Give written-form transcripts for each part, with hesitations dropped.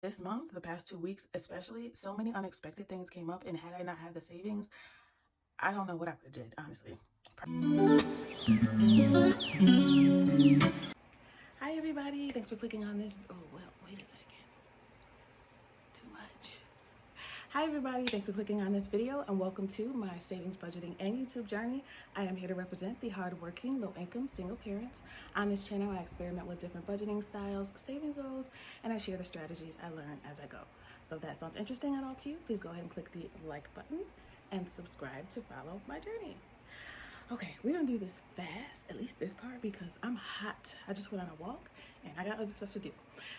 This month, the past 2 weeks especially, so many unexpected things came up, and had I not had the savings, I don't know what I would have did, honestly. Hi everybody, thanks for clicking on this. Oh well, wait a second. Too much. Hi everybody, thanks for clicking on this video and welcome to my savings, budgeting, and YouTube journey. I am here to represent the hardworking, low-income single parents. On this channel, I experiment with different budgeting styles, saving goals, and I share the strategies I learn as I go. So if that sounds interesting at all to you, please go ahead and click the like button and subscribe to follow my journey. Okay, we're gonna do this fast, at least this part, because I'm hot. I just went on a walk and I got other stuff to do.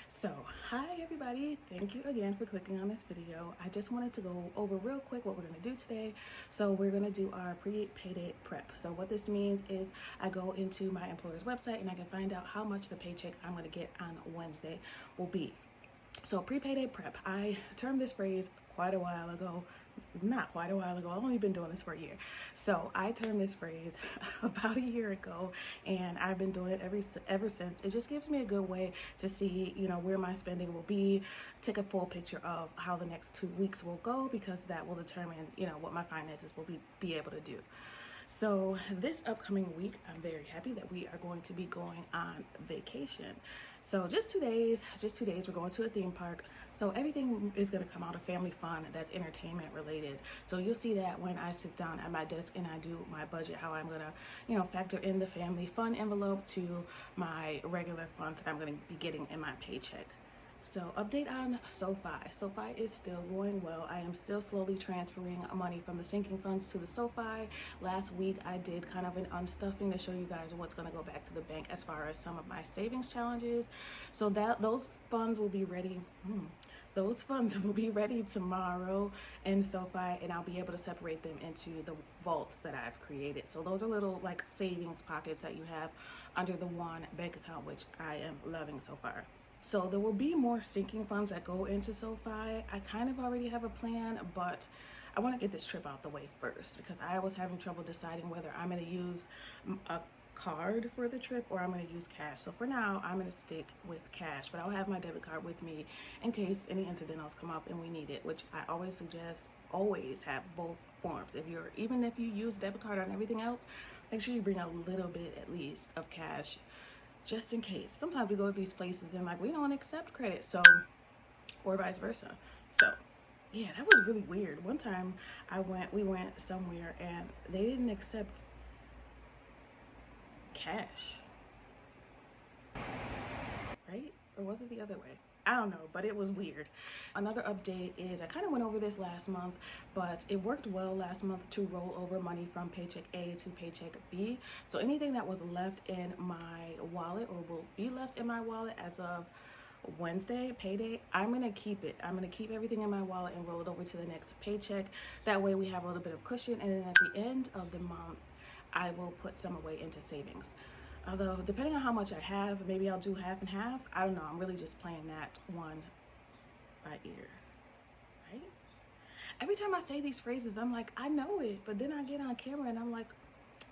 So, hi everybody. Thank you again for clicking on this video. I just wanted to go over real quick what we're gonna do today. So we're gonna do our pre-payday prep. So what this means is I go into my employer's website and I can find out how much the paycheck I'm gonna get on Wednesday will be. So pre-payday prep, I termed this phrase quite a while ago. Not quite a while ago, I've only been doing this for a year. So I termed this phrase about a year ago, and I've been doing it ever since. It just gives me a good way to see, where my spending will be, take a full picture of how the next 2 weeks will go, because that will determine, what my finances will be able to do. So this upcoming week, I'm very happy that we are going to be going on vacation. So just 2 days, we're going to a theme park. So everything is going to come out of family fun that's entertainment related. So you'll see that when I sit down at my desk and I do my budget, how I'm going to, factor in the family fun envelope to my regular funds that I'm going to be getting in my paycheck. So update on Sofi. Sofi is still going well. I am still slowly transferring money from the sinking funds to the Sofi. Last week I did kind of an unstuffing to show you guys what's going to go back to the bank as far as some of my savings challenges. So that those funds will be ready. Those funds will be ready tomorrow in Sofi, and I'll be able to separate them into the vaults that I've created. So those are little like savings pockets that you have under the one bank account, which I am loving so far. So there will be more sinking funds that go into Sofi. I kind of already have a plan, but I want to get this trip out the way first, because I was having trouble deciding whether I'm going to use a card for the trip or I'm going to use cash. So for now, I'm going to stick with cash, but I'll have my debit card with me in case any incidentals come up and we need it, which I always suggest always have both forms. Even if you use debit card on everything else, make sure you bring a little bit at least of cash, just in case. Sometimes we go to these places and like, we don't accept credit, so, or vice versa. So yeah, that was really weird. One time we went somewhere and they didn't accept cash, right? Or was it the other way? I don't know, but it was weird. Another update is I kind of went over this last month, but it worked well last month to roll over money from Paycheck A to Paycheck B. So anything that was left in my wallet, or will be left in my wallet as of Wednesday, payday, I'm going to keep it. I'm going to keep everything in my wallet and roll it over to the next paycheck. That way we have a little bit of cushion, and then at the end of the month, I will put some away into savings. Although, depending on how much I have, maybe I'll do half and half. I don't know. I'm really just playing that one by ear, right? Every time I say these phrases, I'm like, I know it. But then I get on camera and I'm like,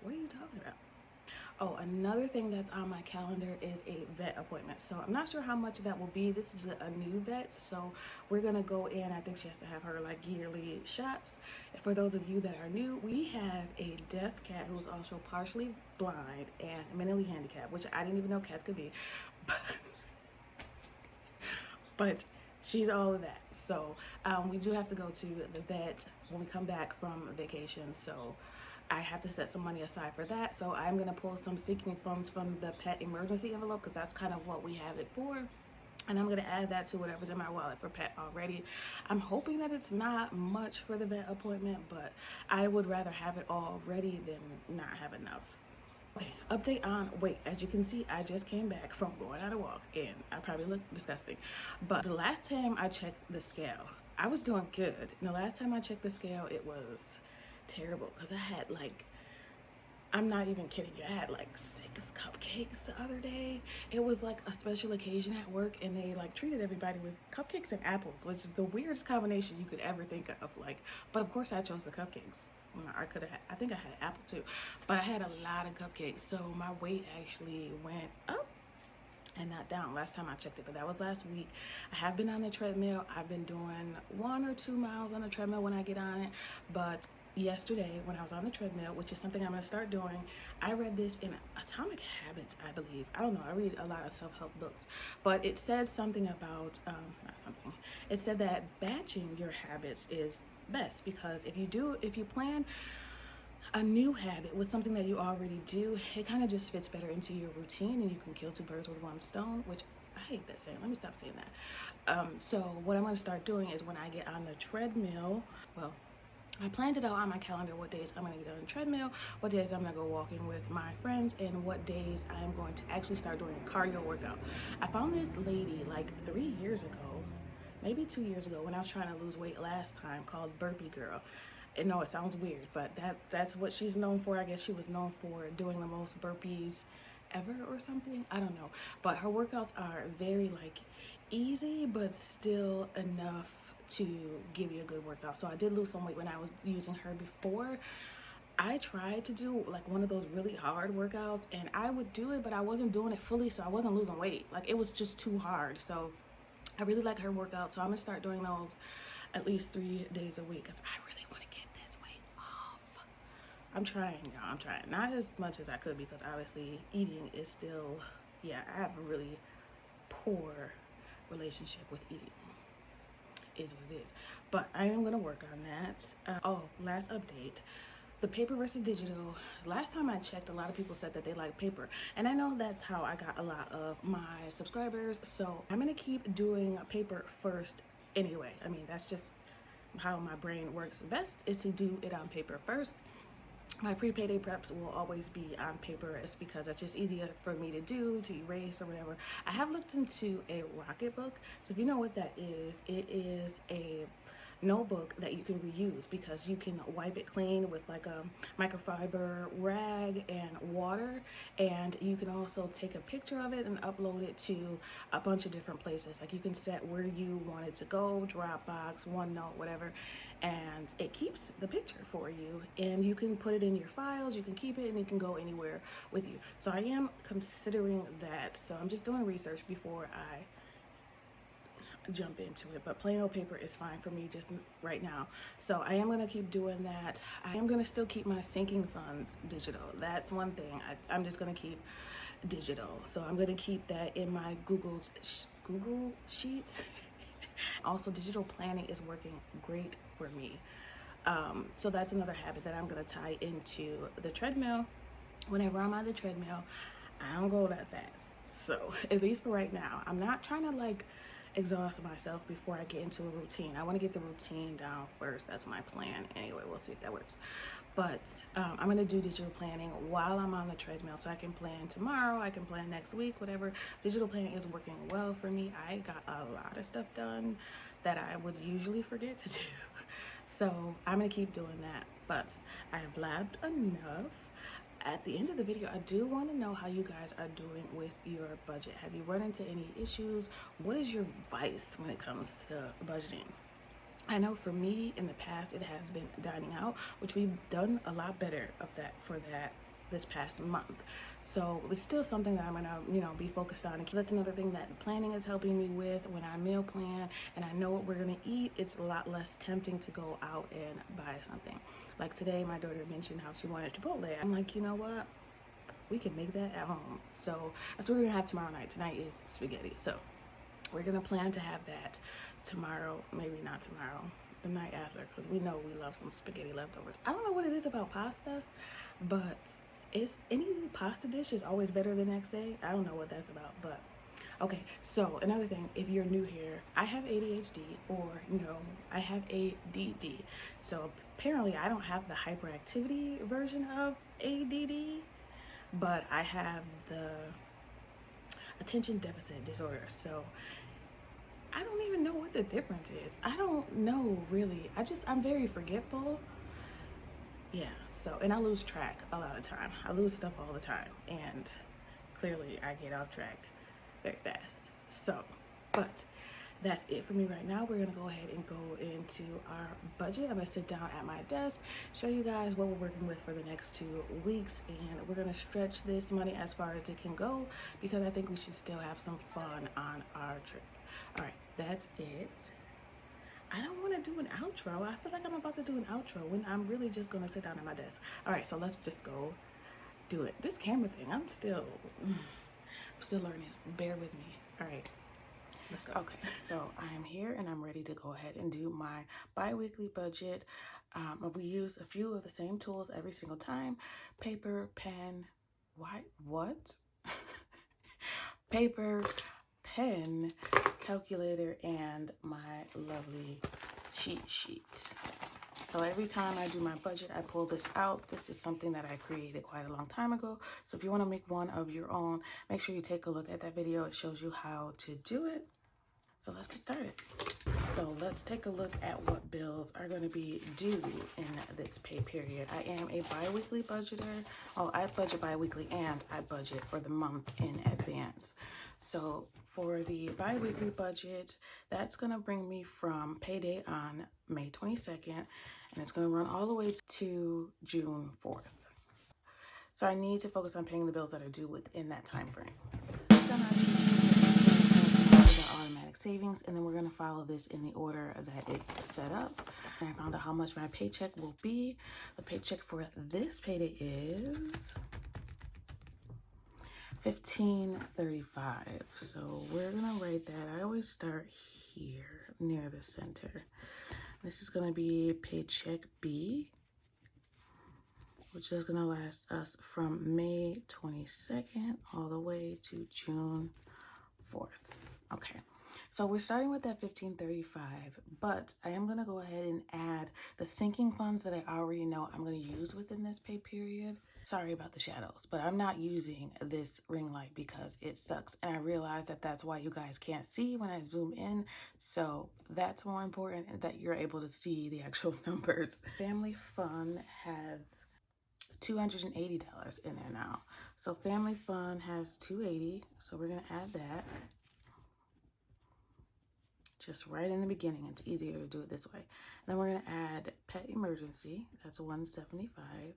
what are you talking about? Oh, another thing that's on my calendar is a vet appointment. So I'm not sure how much that will be. This is a new vet, so we're gonna go in. I think she has to have her like yearly shots. For those of you that are new, we have a deaf cat who's also partially blind and mentally handicapped, which I didn't even know cats could be. But she's all of that. So we do have to go to the vet when we come back from vacation. So I have to set some money aside for that. So I'm going to pull some sinking funds from the pet emergency envelope, because that's kind of what we have it for. And I'm going to add that to whatever's in my wallet for pet already. I'm hoping that it's not much for the vet appointment, but I would rather have it all ready than not have enough. Okay, update on weight. As you can see, I just came back from going on a walk and I probably look disgusting. But the last time I checked the scale, I was doing good. And the last time I checked the scale, it was terrible, because I had like, I'm not even kidding you, I had like 6 cupcakes the other day. It was like a special occasion at work, and they like treated everybody with cupcakes and apples, which is the weirdest combination you could ever think of. Like, but of course I chose the cupcakes. I think I had apple too, but I had a lot of cupcakes, so my weight actually went up. and not down. Last time I checked it, but that was last week. I have been on the treadmill. I've been doing 1 or 2 miles on the treadmill when I get on it, but yesterday when I was on the treadmill, which is something I'm going to start doing, I read this in Atomic Habits, I believe. I don't know, I read a lot of self-help books, but it said something about it said that batching your habits is best, because if you plan a new habit with something that you already do, it kind of just fits better into your routine, and you can kill 2 birds with 1 stone, which I hate that saying. Let me stop saying that. So what I'm going to start doing is when I get on the treadmill, well, I planned it out on my calendar what days I'm going to get on the treadmill, what days I'm going to go walking with my friends, and what days I am going to actually start doing a cardio workout. I found this lady like 3 years ago, maybe 2 years ago, when I was trying to lose weight last time, called Burpee Girl. And no, it sounds weird, but that's what she's known for. I guess she was known for doing the most burpees ever or something. I don't know. But her workouts are very like easy, but still enough to give you a good workout. So I did lose some weight when I was using her before. I tried to do like one of those really hard workouts, and I would do it, but I wasn't doing it fully, so I wasn't losing weight. Like, it was just too hard. So I really like her workout, so I'm gonna start doing those at least 3 days a week, because I really want to get this weight off. I'm trying, y'all. I'm trying. Not as much as I could, because obviously eating is still, yeah, I have a really poor relationship with eating. Is what it is. But I am going to work on that. Last update. The paper versus digital. Last time I checked, a lot of people said that they like paper. And I know that's how I got a lot of my subscribers. So I'm going to keep doing paper first anyway. I mean, that's just how my brain works best, is to do it on paper first. My pre-payday preps will always be on paper. It's because it's just easier for me to do, to erase or whatever. I have looked into a Rocket book. So if you know what that is, it is a notebook that you can reuse, because you can wipe it clean with like a microfiber rag and water, and you can also take a picture of it and upload it to a bunch of different places. Like, you can set where you want it to go, Dropbox, OneNote, whatever, and it keeps the picture for you, and you can put it in your files, you can keep it, and it can go anywhere with you. So I am considering that. So I'm just doing research before I jump into it, but plain old paper is fine for me just right now. So I am going to keep doing that. I am going to still keep my sinking funds digital. That's one thing. I'm just going to keep digital. So I'm going to keep that in my Google Sheets. Also, digital planning is working great for me. So that's another habit that I'm going to tie into the treadmill. Whenever I'm on the treadmill, I don't go that fast. So at least for right now, I'm not trying to like exhaust myself before I get into a routine. I want to get the routine down first. That's my plan. Anyway, we'll see if that works. But I'm going to do digital planning while I'm on the treadmill, so I can plan tomorrow, I can plan next week, whatever. Digital planning is working well for me. I got a lot of stuff done that I would usually forget to do. So I'm going to keep doing that. But I have blabbed enough. At the end of the video, I do want to know how you guys are doing with your budget. Have you run into any issues? What is your advice when it comes to budgeting? I know for me in the past, it has been dining out, which we've done a lot better of that this past month. So it's still something that I'm gonna, be focused on. And that's another thing that planning is helping me with. When I meal plan and I know what we're gonna eat, it's a lot less tempting to go out and buy something. Like today, my daughter mentioned how she wanted Chipotle. I'm like, you know what? We can make that at home. So that's what we're gonna have tomorrow night. Tonight is spaghetti. So we're gonna plan to have that tomorrow, maybe not tomorrow, the night after, because we know we love some spaghetti leftovers. I don't know what it is about pasta, but any pasta dish is always better the next day. I don't know what that's about, but okay. So another thing, if you're new here, I have ADHD, or I have ADD. So apparently I don't have the hyperactivity version of ADD, but I have the attention deficit disorder. So I don't even know what the difference is. I don't know really. I'm very forgetful. Yeah, so, and I lose track a lot of the time. I lose stuff all the time, and clearly I get off track very fast. So, but that's it for me right now. We're gonna go ahead and go into our budget. I'm gonna sit down at my desk, show you guys what we're working with for the next 2 weeks, and we're gonna stretch this money as far as it can go because I think we should still have some fun on our trip. All right, that's it. I don't want to do an outro. I feel like I'm about to do an outro when I'm really just gonna sit down at my desk. All right, so let's just go do it. This camera thing, I'm still learning. Bear with me. All right. Let's go. Okay, so I am here and I'm ready to go ahead and do my bi-weekly budget. We use a few of the same tools every single time. Paper, pen, what? Paper, pen, calculator, and my lovely cheat sheet. So every time I do my budget, I pull this out. This is something that I created quite a long time ago. So if you want to make one of your own, make sure you take a look at that video. It shows you how to do it. So let's get started. So let's take a look at what bills are going to be due in this pay period. I am a bi-weekly budgeter. Oh, I budget bi-weekly and I budget for the month in advance. So for the bi-weekly budget, that's going to bring me from payday on May 22nd, and it's going to run all the way to June 4th. So I need to focus on paying the bills that are due within that time frame. Automatic savings, and then we're going to follow this in the order that it's set up. And I found out how much my paycheck will be. The paycheck for this payday is $15.35. So we're gonna write that. I always start here near the center. This is gonna be paycheck B, which is gonna last us from May 22nd all the way to June 4th. Okay, so we're starting with that $15.35, but I am gonna go ahead and add the sinking funds that I already know I'm gonna use within this pay period. Sorry about the shadows, but I'm not using this ring light because it sucks. And I realize that that's why you guys can't see when I zoom in. So that's more important, that you're able to see the actual numbers. Family Fun has $280 in there now. So Family Fun has $280. So we're gonna add that. Just right in the beginning. It's easier to do it this way. Then we're gonna add Pet Emergency. That's $175.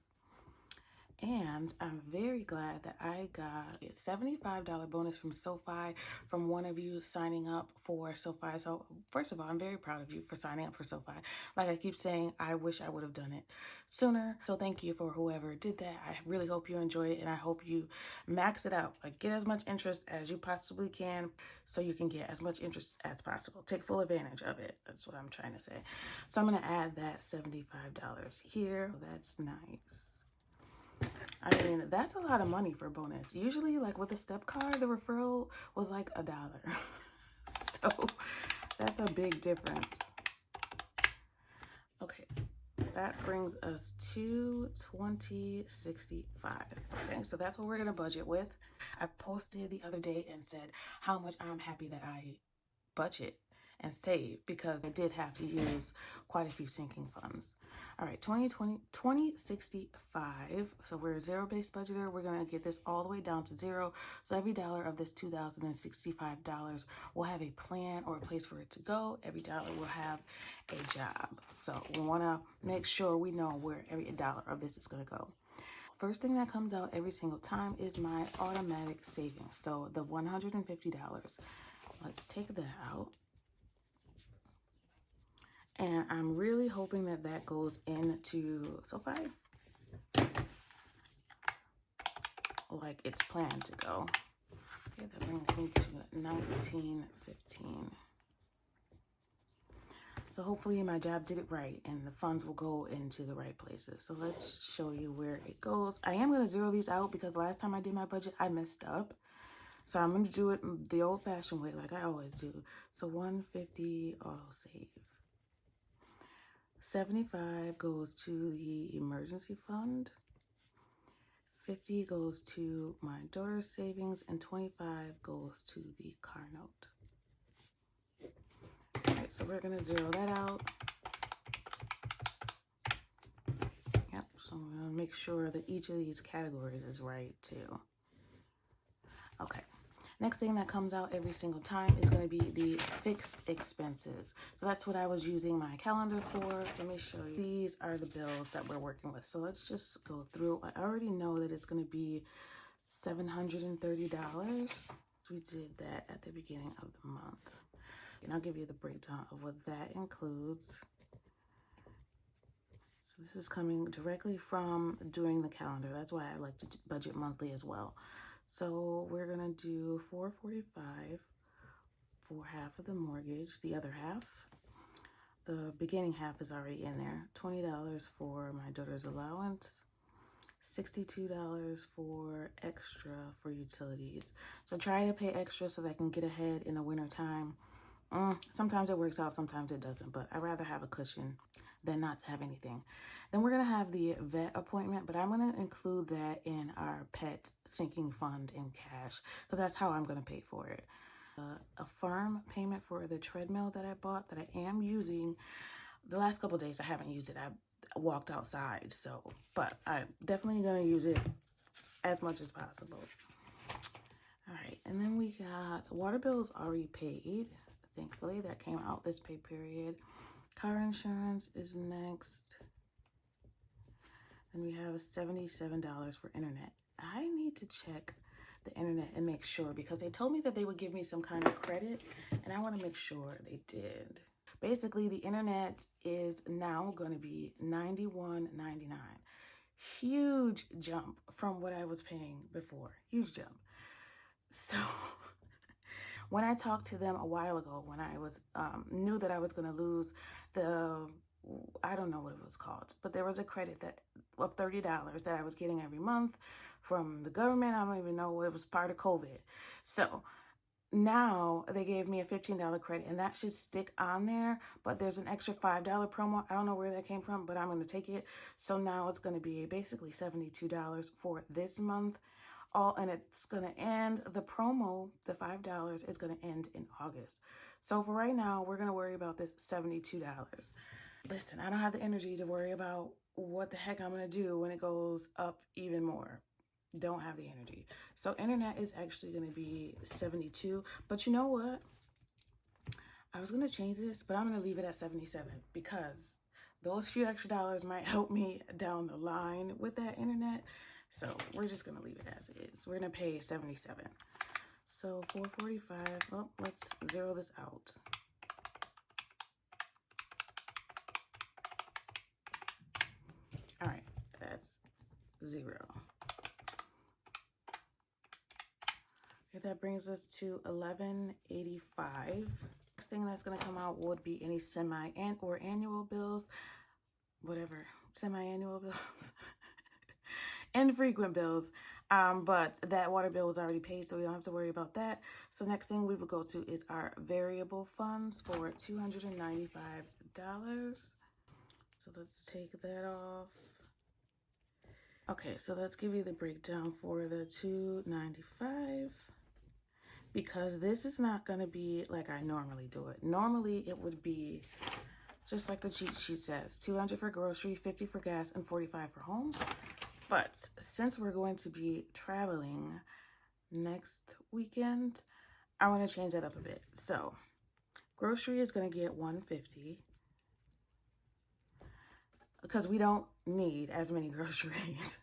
And I'm very glad that I got a $75 bonus from Sofi from one of you signing up for Sofi. So first of all, I'm very proud of you for signing up for Sofi. Like I keep saying, I wish I would have done it sooner. So thank you for whoever did that. I really hope you enjoy it, and I hope you max it out. Like, get as much interest as you possibly can so you can get as much interest as possible. Take full advantage of it. That's what I'm trying to say. So I'm going to add that $75 here. That's nice. I mean, that's a lot of money for a bonus. Usually, like with a step card, the referral was like $1. So that's a big difference. Okay, that brings us to $20.65. Okay, so that's what we're gonna budget with. I posted the other day and said how much I'm happy that I budget and save, because I did have to use quite a few sinking funds. All right, $20.65. So we're a zero-based budgeter. We're gonna get this all the way down to zero. So every dollar of this $2,065 will have a plan or a place for it to go. Every dollar will have a job. So we wanna make sure we know where every dollar of this is gonna go. First thing that comes out every single time is my automatic savings. So the $150. Let's take that out. And I'm really hoping that that goes into Sofi like it's planned to go. Okay, that brings me to $19.15. So hopefully my job did it right and the funds will go into the right places. So let's show you where it goes. I am going to zero these out because last time I did my budget, I messed up. So I'm going to do it the old-fashioned way like I always do. So $150 auto save. 75 goes to the emergency fund, 50 goes to my daughter's savings, and 25 goes to the car note. All right, so we're gonna zero that out. Yep, so I'm gonna make sure that each of these categories is right too. Okay, Next thing that comes out every single time is going to be the fixed expenses. So that's what I was using my calendar for. Let me show you. These are the bills that we're working with. So let's just go through. I already know that it's going to be $730. We did that at the beginning of the month. And I'll give you the breakdown of what that includes. So this is coming directly from doing the calendar. That's why I like to budget monthly as well. So we're gonna do $445 for half of the mortgage. The other half, the beginning half is already in there. $20 for my daughter's allowance. $62 for extra for utilities. So try to pay extra so that I can get ahead in the winter time. Sometimes it works out, sometimes it doesn't, but I'd rather have a cushion than not to have anything. Then we're gonna have the vet appointment, but I'm gonna include that in our pet sinking fund in cash because that's how I'm gonna pay for it. A firm payment for the treadmill that I bought that I am using. The last couple days I haven't used it. I walked outside, so, but I'm definitely gonna use it as much as possible. All right, and then we got water bills already paid. Thankfully, that came out this pay period. Car insurance is next. And we have $77 for internet. I need to check the internet and make sure because they told me that they would give me some kind of credit and I want to make sure they did. Basically, the internet is now going to be $91.99. Huge jump from what I was paying before. Huge jump. So when I talked to them a while ago, when I was knew that I was going to lose the, I don't know what it was called, but there was a credit that of $30 that I was getting every month from the government. I don't even know, it was part of COVID. So now they gave me a $15 credit and that should stick on there, but there's an extra $5 promo. I don't know where that came from, but I'm going to take it. So now it's going to be basically $72 for this month. And it's going to end, the promo, the $5 is going to end in August. So for right now, we're going to worry about this $72. Listen, I don't have the energy to worry about what the heck I'm going to do when it goes up even more. Don't have the energy. So internet is actually going to be $72. But you know what? I was going to change this, but I'm going to leave it at $77 because those few extra dollars might help me down the line with that internet. So we're just going to leave it as is. We're going to pay $77. So $445. Well, let's zero this out. All right, that's $0. Okay, that brings us to $11.85. Next thing that's going to come out would be any or annual bills, whatever, semi-annual bills. Infrequent bills, but that water bill was already paid, so we don't have to worry about that. So next thing we will go to is our variable funds for $295. So let's take that off. Okay, so let's give you the breakdown for the $295 because this is not going to be like I normally do it. Normally it would be just like the cheat sheet says, $200 for grocery, $50 for gas, and $45 for home. But since we're going to be traveling next weekend, I want to change that up a bit. So grocery is going to get $150 because we don't need as many groceries.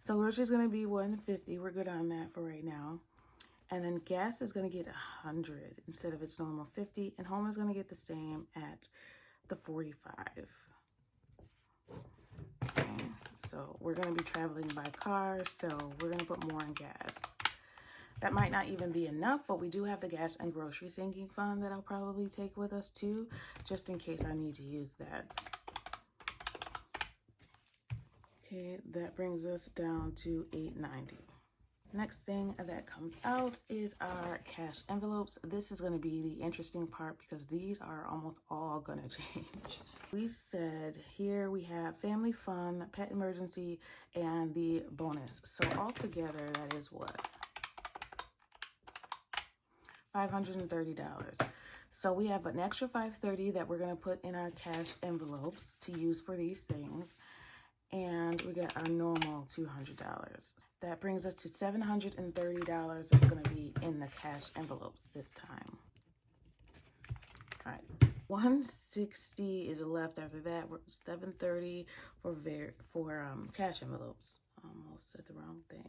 So grocery is going to be $150. We're good on that for right now. And then gas is going to get $100 instead of its normal $50. And home is going to get the same at the $45. Okay. So we're going to be traveling by car, so we're going to put more in gas. That might not even be enough, but we do have the gas and grocery sinking fund that I'll probably take with us too, just in case I need to use that. Okay, that brings us down to $8.90. Next thing that comes out is our cash envelopes. This is going to be the interesting part because these are almost all going to change. We said here we have family fun, pet emergency, and the bonus. So altogether, that is what? $530. So we have an extra $530 that we're going to put in our cash envelopes to use for these things. And we got our normal $200. That brings us to $730 that's going to be in the cash envelopes this time. All right, 160 is left after that. We're $730 for cash envelopes. Almost said the wrong thing.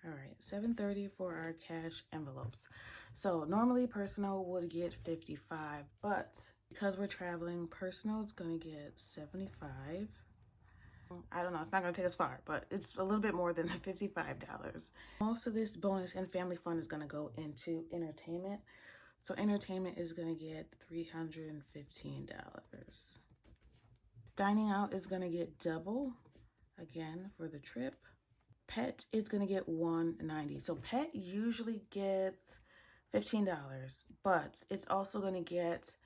All right, $730 for our cash envelopes. So normally personal would get 55, but because we're traveling, personal is gonna get 75. I don't know, it's not gonna take us far, but it's a little bit more than the $55. Most of this bonus and family fund is gonna go into entertainment. So entertainment is gonna get $315. Dining out is gonna get double, again, for the trip. Pet is gonna get $190. So pet usually gets $15, but it's also gonna get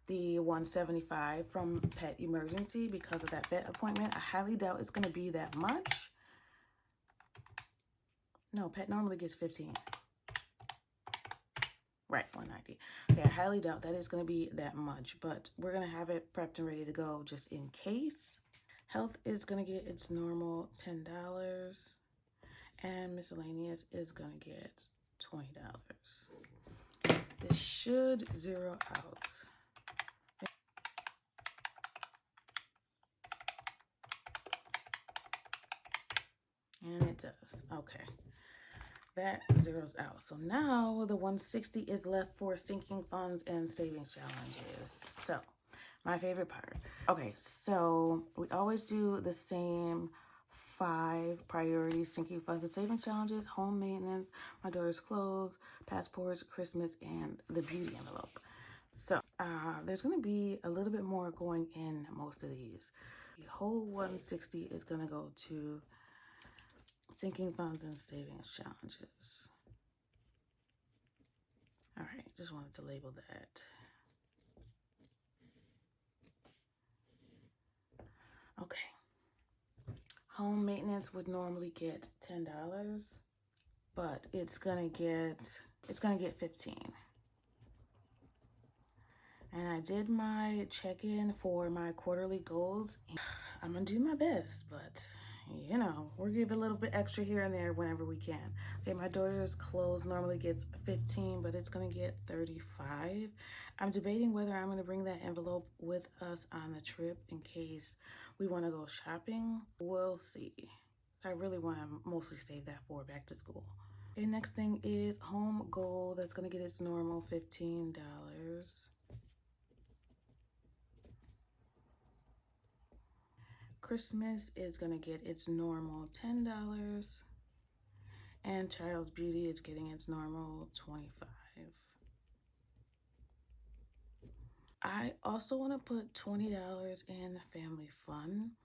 the $175 from pet emergency because of that vet appointment. I highly doubt it's gonna be that much. No, pet normally gets 15. Right, 190. Okay, I highly doubt that it's gonna be that much, but we're gonna have it prepped and ready to go just in case. Health is gonna get its normal $10. And miscellaneous is gonna get $20. This should zero out. And it does. Okay. That zeroes out. So now the 160 is left for sinking funds and savings challenges. So my favorite part. Okay, so we always do the same 5 priorities: sinking funds and savings challenges, home maintenance, my daughter's clothes, passports, Christmas, and the beauty envelope. So there's going to be a little bit more going in most of these. The whole 160 is going to go to sinking funds and savings challenges. All right, just wanted to label that. Okay. Home maintenance would normally get $10, but it's gonna get 15. And I did my check-in for my quarterly goals. I'm gonna do my best, but you know, we'll give a little bit extra here and there whenever we can. Okay, my daughter's clothes normally gets 15, but it's gonna get 35. I'm debating whether I'm gonna bring that envelope with us on the trip in case we wanna go shopping. We'll see. I really wanna mostly save that for back to school. Okay, next thing is home goal. That's gonna get its normal $15. Christmas is gonna get its normal $10. And child's beauty is getting its normal $25. I also want to put $20 in family fun,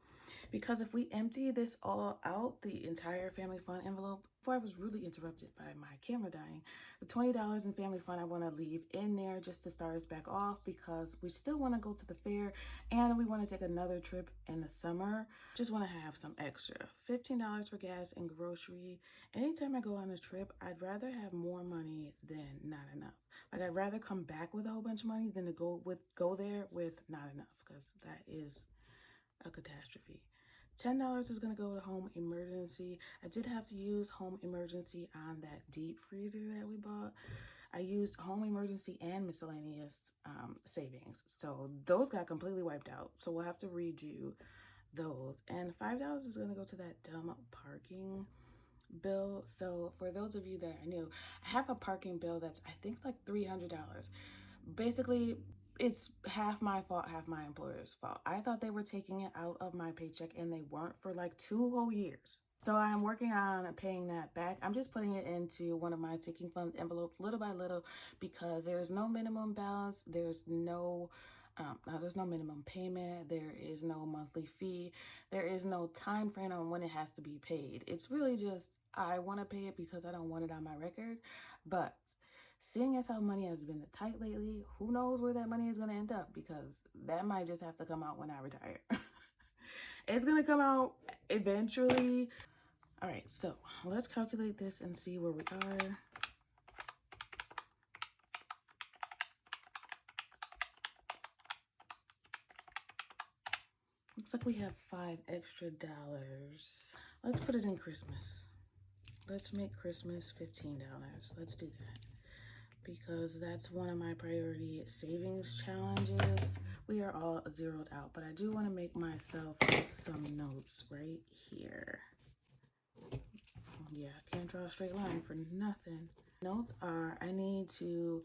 because if we empty this all out, the entire family fun envelope, before I was really interrupted by my camera dying, the $20 in family fun I want to leave in there just to start us back off, because we still want to go to the fair and we want to take another trip in the summer. Just want to have some extra. $15 for gas and grocery. Anytime I go on a trip, I'd rather have more money than not enough. Like, I'd rather come back with a whole bunch of money than to go there with not enough, because that is a catastrophe. $10 is going to go to home emergency. I did have to use home emergency on that deep freezer that we bought. I used home emergency and miscellaneous savings. So those got completely wiped out. So we'll have to redo those. And $5 is going to go to that dumb parking bill. So for those of you that are new, I have a parking bill that's, I think it's like $300. Basically, it's half my fault, half my employer's fault. I thought they were taking it out of my paycheck, and they weren't for like 2 whole years. So I'm working on paying that back. I'm just putting it into one of my sinking fund envelopes little by little, because there's no minimum balance. There's no minimum payment. There is no monthly fee. There is no time frame on when it has to be paid. It's really just, I want to pay it because I don't want it on my record. But seeing as how money has been tight lately, who knows where that money is going to end up, because that might just have to come out when I retire. It's going to come out eventually. All right, so let's calculate this and see where we are. Looks like we have $5 extra. Let's put it in Christmas. Let's make Christmas $15. Let's do that, because that's one of my priority savings challenges. We are all zeroed out, but I do want to make myself some notes right here. Yeah, I can't draw a straight line for nothing. Notes are, I need to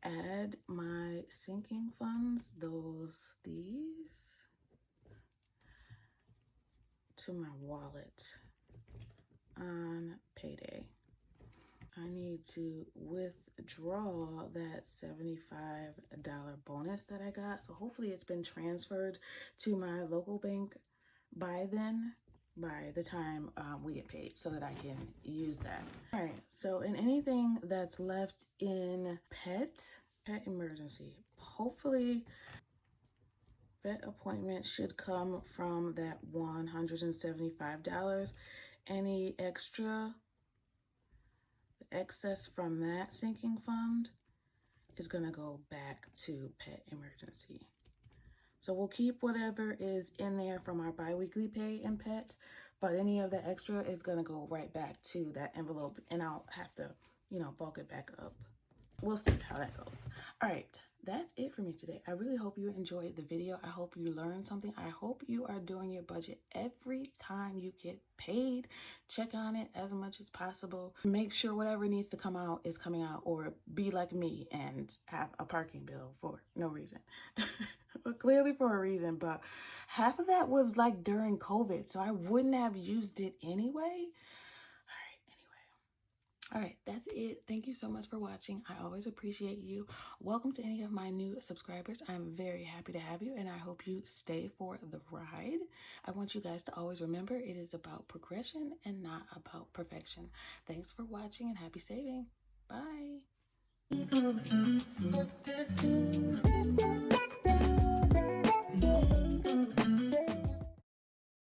add my sinking funds, these, to my wallet on Payday. I need to withdraw that $75 bonus that I got. So hopefully it's been transferred to my local bank by the time we get paid, so that I can use that. All right, so in anything that's left in pet emergency, hopefully vet appointment should come from that $175. Any excess from that sinking fund is gonna go back to pet emergency. So we'll keep whatever is in there from our bi-weekly pay in pet, but any of the extra is gonna go right back to that envelope, and I'll have to, bulk it back up. We'll see how that goes. All right, that's it for me today. I really hope you enjoyed the video. I hope you learned something. I hope you are doing your budget every time you get paid. Check on it as much as possible. Make sure whatever needs to come out is coming out, or be like me and have a parking bill for no reason. Well, clearly for a reason, but half of that was like during COVID, so I wouldn't have used it anyway. All right, that's it. Thank you so much for watching. I always appreciate you. Welcome to any of my new subscribers. I'm very happy to have you, and I hope you stay for the ride. I want you guys to always remember, it is about progression and not about perfection. Thanks for watching, and happy saving. Bye.